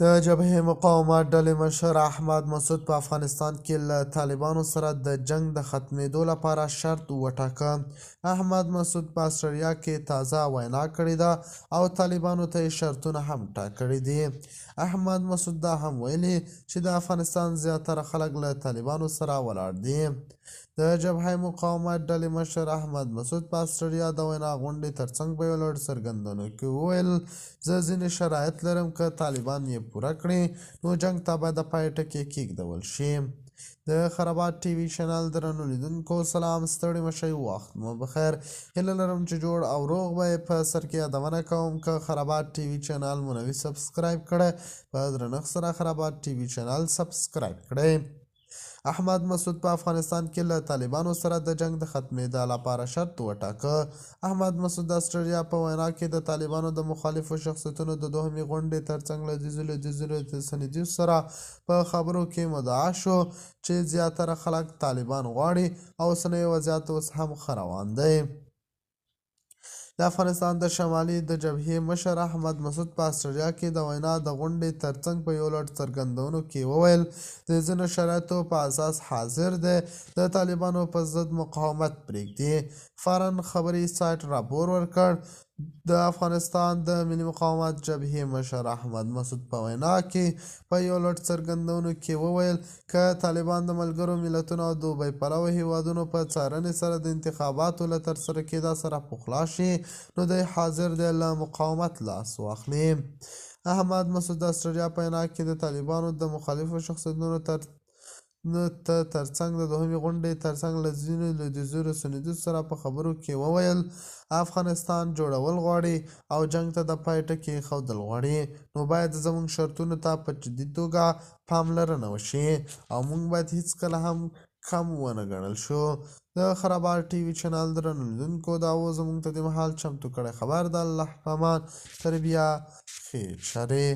د جبهې مقاومت ډلې مشر احمد مسعود په افغانستان کې له طالبانو سره د جنګ د ختمېدو لپاره شرط وټاکه. احمد مسعود په اسټرالیا کې تازه وینا کړې ده او طالبانو ته یې شرطونه هم ټاکلي دي. احمد مسعود دا هم ویلي چې د افغانستان زیاتره خلک له طالبانو سره ولاړ دي. د جبهې مقاومت ډلې مشر احمد مسعود په اسټرالیا د وینا غونډې ترڅنګ په یو لړ څرګندونو کې وویل، زه ځینې شرایط لرم، که طالبان یې پوره کړي نو جنګ ته به د پای ټکی کېږدول شي. د خرابات ټي وي چینل درنو لیدونکو سلام، ستړي مشئ، وخت مو بخیر. هیله لرم چې جوړ او روغ به یې. په سر کې یادونه کوم که خرابات ټي وي چینل مو نوي سبسکرایب کړئ، په درنښت سره خرابات ټي وي چینل سبسکرایب کړئ. احمد مسعود په افغانستان کې له طالبانو سره د جنگ د ختمېدا لپاره شرط وټاکه. احمد مسعود د اسټرالیا په وینا کې د طالبانو د مخالفو شخصیتونو د دوهمې غونډې ترڅنګ له لویدیځو سندیو سره په خبرو کې مدعا شو چې زیاتره خلک طالبان غواړي او اوسنی وضعیت اوس هم ښه روان دی. د افغانستان د شمالي د جبهې مشر احمد مسعود په اسټرالیا کې د وینا د غونډې ترڅنګ په یو لړ څرګندونو کې وویل، د ځینو شرایطو په اساس حاضر دی د طالبانو په ضد مقاومت پرېږدي. فارن خبري سایټ راپور ورکړ. د افغانستان د ملي مقاومت جبهې مشر احمد مسعود په وینا کې په یو لړ څرګندونو کې وویل، که طالبان د ملګرو ملتونو او دوبۍ پلوه هیوادونو په څارنې سره د انتخاباتو له ترسره کېدا سره پخلا شي نو دی حاضر دی له مقاومت لاس واخلي. احمد مسعود د اسټرالیا په وینا کې د طالبانو د مخالفو شخصیتونو ترڅنګ د دوهمې غونډې ترڅنګ له ځینو لویدیځو سندیو سره په خبرو کې وویل، افغانستان جوړول غواړي او جنګ ته د پای ټکی ایښودل غواړي، نو باید زموږ شرطونو ته په جدي توګه پاملرنه وشي او موږ باید هیڅکله هم کم ونه ګڼل شو. د خرابات ټي وي چینل درنو لیدونکو دا و زموږ ته د مهال چمتو کړی خبر د الله په امان. تر بیا خیر چارې.